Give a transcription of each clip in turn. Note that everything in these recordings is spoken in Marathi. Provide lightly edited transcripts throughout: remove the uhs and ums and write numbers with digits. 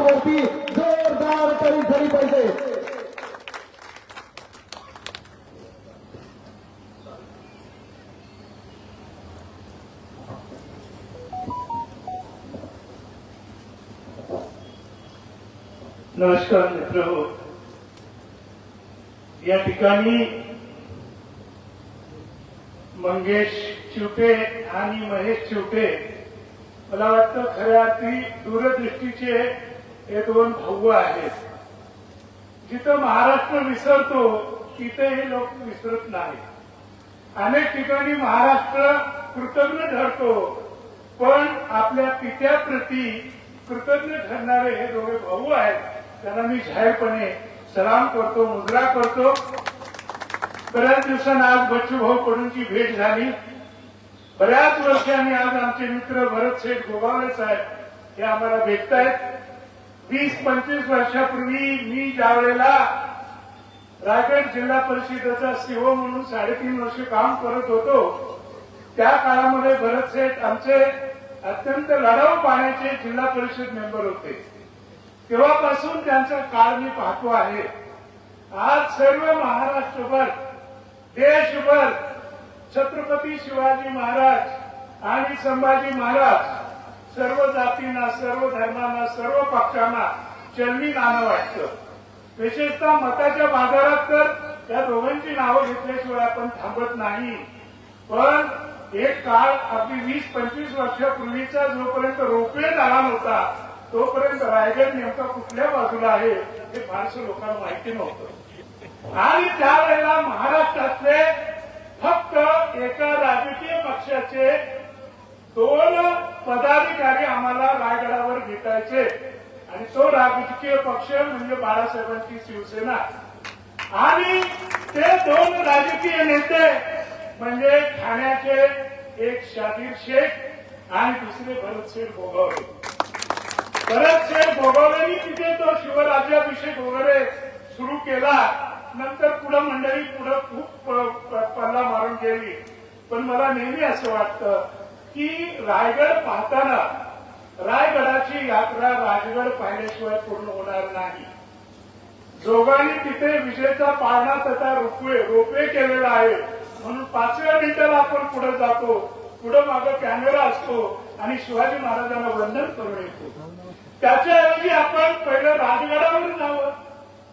महाराष्ट्रावरती जोरदार तरी झाली पाहिजे. नमस्कार मित्रहो, या ठिकाणी मंगेश चिवटे आणि महेश चिवटे मला वाटतं खऱ्या अर्थी दूरदृष्टीचे हे दोन भाऊ आहेत. जिथं महाराष्ट्र विसरतो तिथे हे लोक विसरत नाही. अनेक ठिकाणी महाराष्ट्र कृतज्ञ ठरतो, पण आपल्या पित्याप्रती कृतज्ञ ठरणारे हे दोघे भाऊ आहेत. त्यांना मी जाहीरपणे सलाम करतो, मुजरा करतो. बऱ्याच दिवसांनी आज बच्चू भाऊ कडूंची भेट झाली. बऱ्याच वर्षांनी आज आमचे मित्र भरत शेठ गोगावले साहेब हे आम्हाला भेटतायत. 20-25 वर्षापूर्वी मी ज्या वेळेला रायगड जिल्हा परिषदेचा सीओ म्हणून 3.5 वर्ष काम करत होतो, त्या काळामध्ये भरत शेठ आमचे अत्यंत लढाऊ पाण्याचे जिल्हा परिषद मेंबर होते. तेव्हापासून त्यांचा काळ मी पाहतो आहे. आज सर्व महाराष्ट्रभर, देशभर छत्रपती शिवाजी महाराज आणि संभाजी महाराज सर्व जातींना, सर्व धर्मांना, सर्व पक्षांना चलनी नाणं वाटतं. विशेषतः मताच्या बाजारात तर त्या दोघांची नावं घेतल्याशिवाय आपण थांबत नाही. पण एक काळ अगदी 20-25 वर्षापूर्वीचा जोपर्यंत रोपवे झाला नव्हता, तोपर्यंत रायगड नेमका कुठल्या बाजूला आहे हे फारसं लोकांना माहिती नव्हतं. आणि त्यावेळेला महाराष्ट्रातले फक्त एका राजकीय पक्षाचे 2 पदाधिकारी आम्हाला रायगडावर भेटायचे, आणि तो राजकीय पक्ष म्हणजे बाळासाहेबांची शिवसेना. आणि ते 2 राजकीय नेते म्हणजे ठाण्याचे एक शाहीर शेख आणि दुसरे भरत शेठ गोगावले. भरत शेठ गोगावलेंनी तिथे तो शिवराज्याभिषेक वगैरे सुरू केला. नंतर पुढे मंडळी खूप पल्ला मारून गेली. पण मला नेहमी असं वाटतं की रायगड पाहताना रायगडाची यात्रा राजगड पाहिल्याशिवाय पूर्ण होणार नाही. जोगाने तिथे विजेचा पाळणा तथा रोपवे केलेला आहे, म्हणून 5व्या मिनिटाला आपण पुढे जातो, पुढे मागे कॅमेरा असतो आणि शिवाजी महाराजांना वंदन करून येतो. त्याच्याऐवजी आपण पहिलं राजगडावर जावं,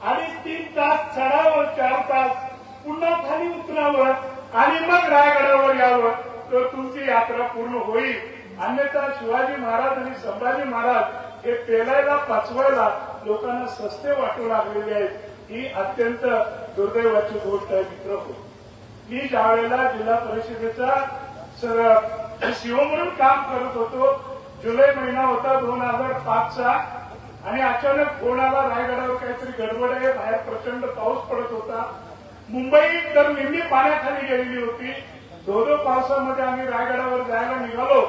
2.5-3 तास चढावं, 4 तास पुन्हा खाली उतरावं आणि मग रायगडावर यावं, तर तुमची यात्रा पूर्ण होईल. अन्यथा शिवाजी महाराज आणि संभाजी महाराज हे पेलायला पाचवायला लोकांना सस्ते वाटू लागलेले आहेत. ही अत्यंत दुर्दैवाची गोष्ट आहे मित्रहो. मी ज्या वेळेला जिल्हा परिषदेचा सीओ म्हणून काम करत होतो, जुलै महिना होता 2005चा, आणि अचानक फोन आला रायगडावर काहीतरी गडबड आहे, बाहेर प्रचंड पाऊस पडत होता. मुंबई तर निम्मी पाण्याखाली गेलेली होती. धो पावसामध्ये आम्ही रायगडावर जायला निघालो.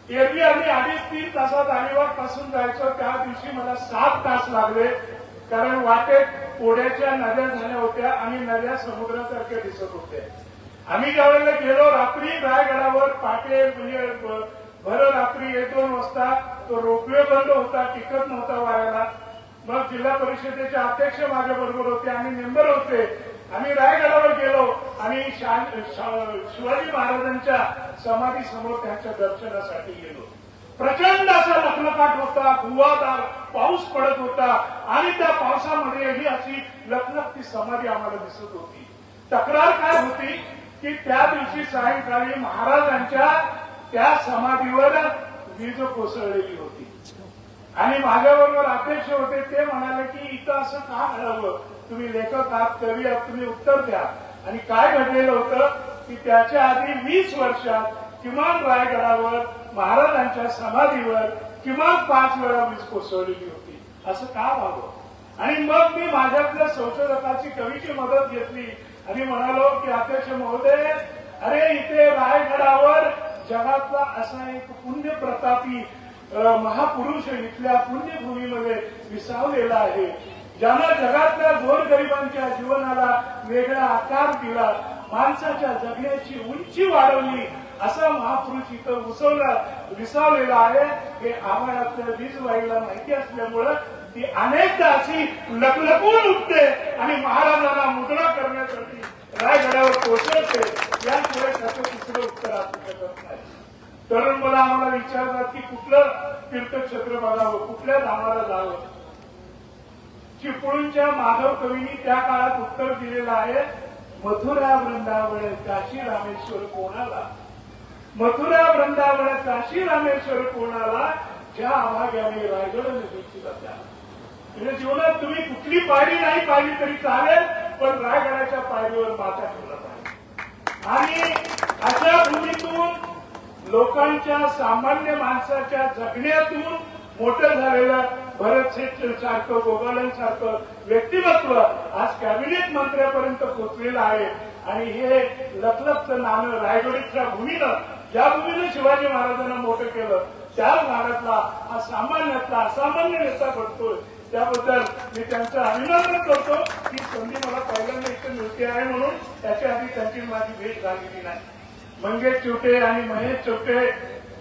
एरवी आम्ही 2.5-3 तासात अलिबाग पासून जायचो. त्या दिवशी मला 7 तास लागले, कारण वाटेत ओढ्याच्या नद्या झाल्या होत्या आणि नद्या समुद्रासारख्या दिसत होत्या. आम्ही ज्यावेळेला गेलो रात्री रायगडावर, पाटे म्हणजे भर रात्री 1-2 वाजता तो रोपवे बंद होता, टिकत नव्हता वाऱ्याला. मग जिल्हा परिषदेचे अध्यक्ष माझ्या बरोबर होते आणि मेंबर होते. आम्ही रायगडावर गेलो आणि शिवाजी महाराजांच्या समाधी समोर त्यांच्या दर्शनासाठी गेलो. प्रचंड असा लखलखाट होता, गुव्हादार पाऊस पडत होता आणि त्या पावसामध्ये ही अशी लखलखती समाधी आम्हाला दिसत होती. तक्रार काय होती की त्या दिवशी सायंकाळी महाराजांच्या त्या समाधीवर वीज कोसळलेली होती. आणि माझ्याबरोबर अध्यक्ष होते, ते म्हणाले की इथं असं का घडावं, तुम्ही लेखक आहात, कवी आहात, तुम्ही उत्तर द्या. आणि काय घडलेलं होतं की त्याच्या आधी 20 वर्षात किमान रायगडावर महाराजांच्या समाधीवर किमान 5 वेळा वीज कोसळलेली होती. असं का व्हावं? आणि मग मी माझ्यातल्या संशोधकाची कवीची मदत घेतली आणि म्हणालो की अध्यक्ष महोदय, अरे इथे रायगडावर जगातला असा एक पुण्य प्रतापी महापुरुष इथल्या पुण्यभूमीमध्ये विसावलेला आहे, ज्यानं जगातल्या गोरगरिबांच्या जीवनाला वेगळा आकार दिला, माणसाच्या जगण्याची उंची वाढवली असा महापुरुष इथं विसावलेला आहे. हे आम्हाला त्या वीजबाईला माहिती असल्यामुळं ती अनेकदा अशी लपलपून उठते आणि महाराजांना मुद्रा करण्यासाठी रायगडावर पोहोचवते. याशिवाय त्याचं दुसरं उत्तर असू शकत नाही. तरुण मुलं आम्हाला विचारतात की कुठलं तीर्थक्षेत्र बघावं, कुठल्या धामाला जावं. चिपळूणच्या माधव कवींनी त्या काळात उत्तर दिलेलं आहे, मथुरा वृंदावन काशी रामेश्वर कोणाला. मथुरा वृंदावन काशी रामेश्वर कोणाला, ज्या अभाग्याने रायगड नदीची रचा. म्हणजे जीवनात तुम्ही कुठली पायरी नाही पाहिली तरी चालेल, पण रायगडाच्या पायरीवर माथा ठेवला पाहिजे. आणि अशा भूमीतून लोकांच्या सामान्य माणसाच्या जगण्यातून मोठं झालेलं भरत शेठ सारखं, गोगालांसारखं व्यक्तिमत्व आज कॅबिनेट मंत्र्यापर्यंत पोहोचलेलं आहे. आणि हे लखलखचं नाणं रायगडच्या भूमीनं, ज्या भूमीनं शिवाजी महाराजांना मोठं केलं, त्याच भागातला हा सामान्यातला असामान्य नेता घडतोय. त्याबद्दल मी त्यांचं अभिनंदन करतो की संधी मला पहिल्यांदा इथे मिळते आहे म्हणून. त्याच्या आधी त्यांची माझी भेट झालेली नाही. मंगेश चिवटे आणि महेश चिवटे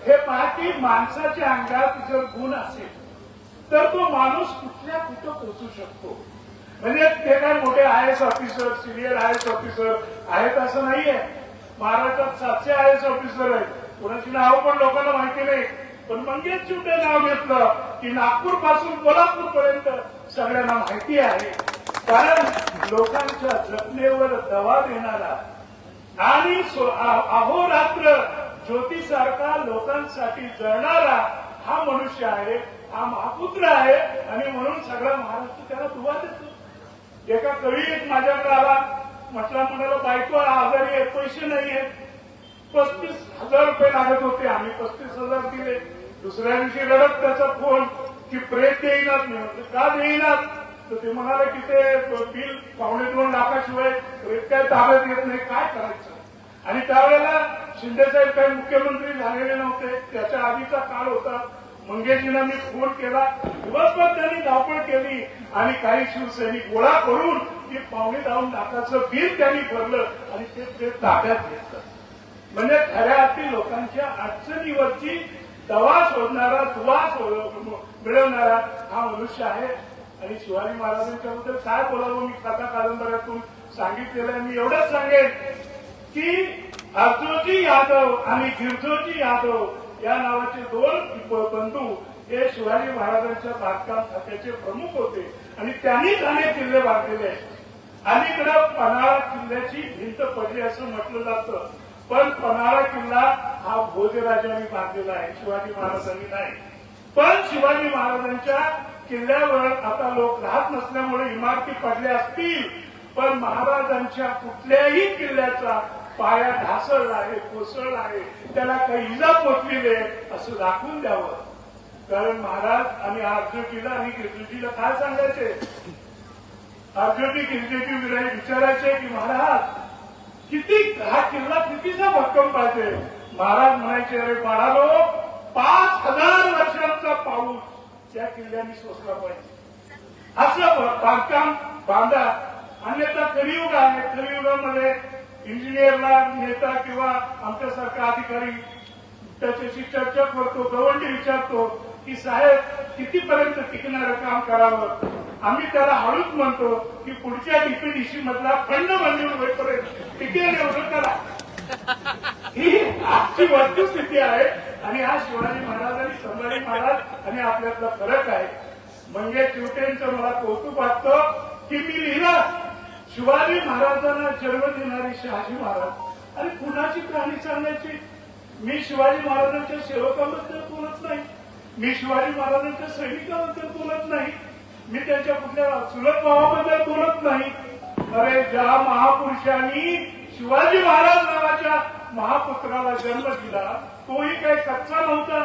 हे पाहती माणसाच्या अंगात जर गुण असेल तर तो माणूस कुठल्या कुठं पोहोचू शकतो. म्हणजे ते काय मोठे IAS officer, senior IAS officer आहेत असं नाहीये. महाराष्ट्रात 700 IAS ऑफिसर आहेत. कोणाची नावं पण लोकांना माहिती नाही. पण मंगेश चिवटे नाव घेतलं की नागपूर पासून कोल्हापूर पर्यंत सगळ्यांना माहिती आहे. कारण लोकांच्या जखमेवर दवा देणारा आणि अहोरात्र ज्योतीसारखा लोकांसाठी जळणारा हा मनुष्य आहे, हा महापुत्र आहे. आणि म्हणून सगळा महाराष्ट्र त्याला दुवा देतो. एका कवी एक माझ्याकडे आला, म्हणाला बायको आजारी आहे, पैसे नाहीये, 35,000 रुपये लागत होते. आम्ही 35,000 दिले. दुसऱ्या दिवशी रडत त्याचा फोन की प्रेत देईनात. मी म्हटलं का देईनात, तर ते म्हणाले की ते बिल 2.25 लाखाशिवाय प्रेत काय ताब्यात येत नाही, काय करायचं. आणि त्यावेळेला शिंदेसाहेब काही मुख्यमंत्री झालेले नव्हते, त्याच्या आधीचा काळ होता. मंगेशजींना मी फोन केला, दिवसभर त्यांनी धावपळ केली आणि काही शिवसैनिक गोळा करून ती 2.25 लाखाचं बिल त्यांनी भरलं आणि ते ताब्यात घेतलं. म्हणजे खऱ्या अर्थी लोकांच्या अडचणीवरची दवा शोधणारा, दुवा मिळवणारा हा मनुष्य आहे. आणि शिवाजी महाराजांच्याबद्दल काय बोलावं, मी कथा कादंबऱ्यातून सांगितलेलं आहे. मी एवढंच सांगेन की अर्जुनजी यादव आणि गिरजोजी यादव या नावाचे 2 बंधू हे शिवाजी महाराजांच्या बांधकाम खात्याचे प्रमुख होते आणि त्यांनीच अनेक किल्ले बांधलेले आहेत. अलीकडे पन्हाळा किल्ल्याची भिंत पडली असं म्हटलं जातं, पण पन्हाळा किल्ला हा भोजराजांनी बांधलेला आहे, शिवाजी महाराजांनी नाही. पण शिवाजी महाराजांच्या किल्ल्यावर आता लोक राहत नसल्यामुळे इमारती पडल्या असतील, पण महाराजांच्या कुठल्याही किल्ल्याचा पाया ढासळला आहे, कोसळला आहे, त्याला काही इजा पोचलेली आहे असं दाखवून द्यावं. कारण महाराज आणि अर्जुनीला आणि गिरजोजीला काय सांगायचे, अर्जुनी गिरजोजी विचारायचे की महाराज किती हा किल्ला कितीचा भक्कम पाहिजे. महाराज म्हणायचे, अरे बाळालो 5,000 वर्षांचा पाऊस त्या किल्ल्याने सोसला पाहिजे, असं बांधकाम बांधा. अन्यथा कलियुग आहे, कलियुगामध्ये इंजिनियरला नेता किंवा आमच्यासारखा अधिकारी त्याच्याशी चर्चा करतो, गवंडी विचारतो की साहेब कितीपर्यंत टिकणारं काम करावं. आम्ही त्याला हळूच म्हणतो की पुढच्या डीपीडीसी मधला खंड मंजूर होईपर्यंत टिकेल एवढं करा. ही आजची वस्तुस्थिती आहे. आणि हा शिवाजी महाराज आणि संभाजी महाराज आणि आपल्यातला फरक आहे. मंगेश चिवटेंचं मला कौतुक वाटतं की मी लिहिलं शिवाजी महाराजांना जन्म देणारी शहाजी महाराज आणि कुणाची कहाणी सांगायची. मी शिवाजी महाराजांच्या सेवकाबद्दल बोलत नाही, मी शिवाजी महाराजांच्या सैनिकाबद्दल बोलत नाही, मी त्यांच्या कुठल्या चुलत भावाबद्दल बोलत नाही. अरे ज्या महापुरुषांनी शिवाजी महाराज नावाच्या महापुत्राला जन्म दिला तोही काही कच्चा नव्हता.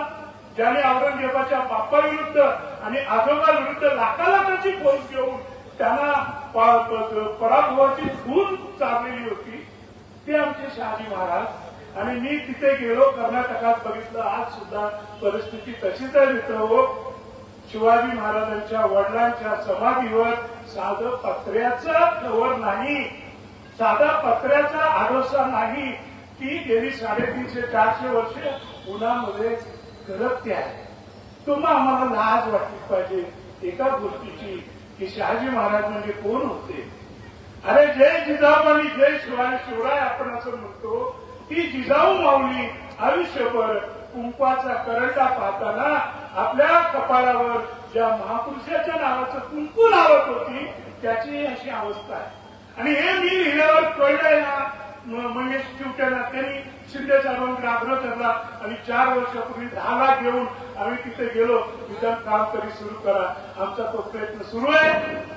ज्याने औरंगजेबाच्या बापाविरुद्ध आणि आजोबाविरुद्ध लाखाची फौज घेऊन त्यांना पराभवाची धून चाललेली होती, ते आमचे शहाजी महाराज. आणि मी तिथे गेलो, कर्नाटकात बघितलं, आज सुद्धा परिस्थिती तशीच आहे मित्र. शिवाजी महाराजांच्या वडिलांच्या समाधीवर साधं पत्र्याचं कवर नाही, साधा पत्र्याचा आडोसा नाही ती गेली 350-400 वर्ष उन्हामध्ये करपते आहे. तुम्हा आम्हाला लाज वाटली पाहिजे एका गोष्टीची की शहाजी महाराज म्हणजे कोण होते. अरे जय जिजाऊ आणि जय शिवराय आपण असं म्हणतो. ती जिजाऊ माऊली आयुष्यभर कुंकवाचा करंटा पाहताना आपल्या कपाळावर ज्या महापुरुषाच्या नावाचं कुंकू लावत होती त्याची अशी अवस्था आहे. आणि हे मी लिहिल्यावर कळलंय ना मंगेश चिवट्यांना. त्यांनी शिंदे साहेबांकडे आग्रह धरला आणि 4 वर्षापूर्वी 10 लाख घेऊन आम्ही तिथे गेलो. विधान काम तरी सुरू करा. आमचा तो प्रयत्न सुरू आहे.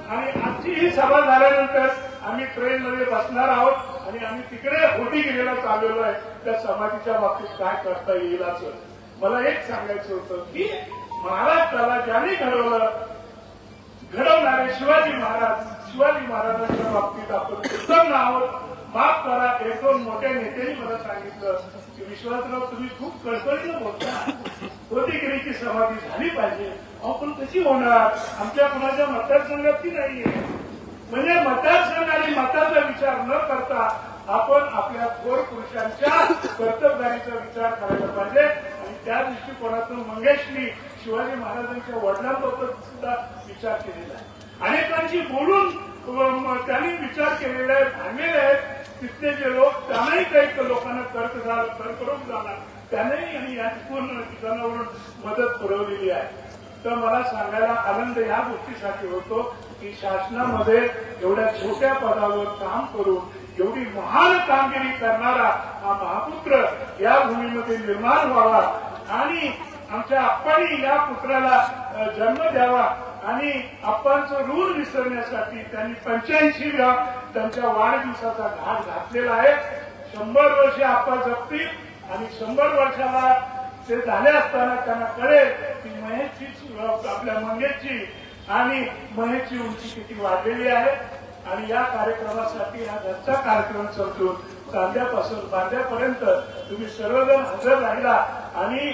आणि आजची ही सभा झाल्यानंतर आम्ही ट्रेनमध्ये बसणार आहोत आणि आम्ही तिकडे होटिगिरीला चाललेलो आहे. त्या समाधीच्या बाबतीत काय करता येईल असं मला एक सांगायचं होतं की महाराष्ट्राला ज्याने घडवणारे शिवाजी महाराजांच्या बाबतीत आपण उत्तम आहोत. माफ करा, 1-2 मोठ्या नेत्यांनी मला सांगितलं की विश्वासराव तुम्ही खूप कळकळीनं बोलता. होटिगिरीची समाधी झाली पाहिजे. आपण कशी होणार. आमच्या कुणाच्या मतदारसंघात ती नाहीये. म्हणजे मतदारसंघ आणि मताचा विचार न करता आपण आपल्या थोर पुरुषांच्या कर्तव्याचा विचार करायला पाहिजे. आणि त्या दृष्टिकोनातून मंगेशनी शिवाजी महाराजांच्या वडिलांबद्दल सुद्धा विचार केलेला आहे. अनेकांशी बोलून त्यांनी विचार केलेले आहेत, भांडलेले आहेत. तिथले जे लोक त्यांनाही काही लोकांना कर्करोग झाला त्यांनाही आणि या ठिकाणावरून मदत पुरवलेली आहे. तर मला सांगायला आनंद या गोष्टीसाठी होतो की शासनामध्ये एवढ्या छोट्या पदावर काम करून एवढी महान कामगिरी करणारा हा महापुत्र या भूमीमध्ये निर्माण व्हावा आणि आमच्या आप्पांनी या पुत्राला जन्म द्यावा. आणि आप्पांचं ऋण विसरण्यासाठी त्यांनी 85व्या त्यांच्या वाढदिवसाचा घाट घातलेला आहे. 100 वर्ष आप्पा जगतील आणि 100 वर्षाला ते झाले असताना त्यांना कळेल की महेशची आपल्या मंगेशची आणि महेशची उंची किती वाढलेली आहे. आणि या कार्यक्रमासाठी हा घरचा कार्यक्रम समजून कांद्यापासून बांध्यापर्यंत तुम्ही सर्वजण हजर राहिला आणि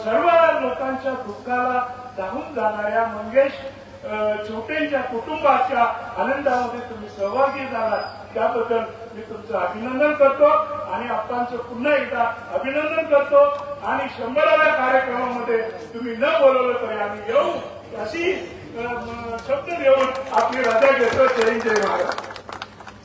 सर्व लोकांच्या दुःखाला धावून जाणाऱ्या मंगेश चिवटेंच्या कुटुंबाच्या आनंदामध्ये तुम्ही सहभागी झाला त्याबद्दल मी तुमचं अभिनंदन करतो आणि आप्पांचं पुन्हा एकदा अभिनंदन करतो. आणि 100व्या कार्यक्रमामध्ये तुम्ही न बोलवलं तरी आम्ही येऊ अशी शब्द देऊन आपली रजा घेतो. जय जय महाराज.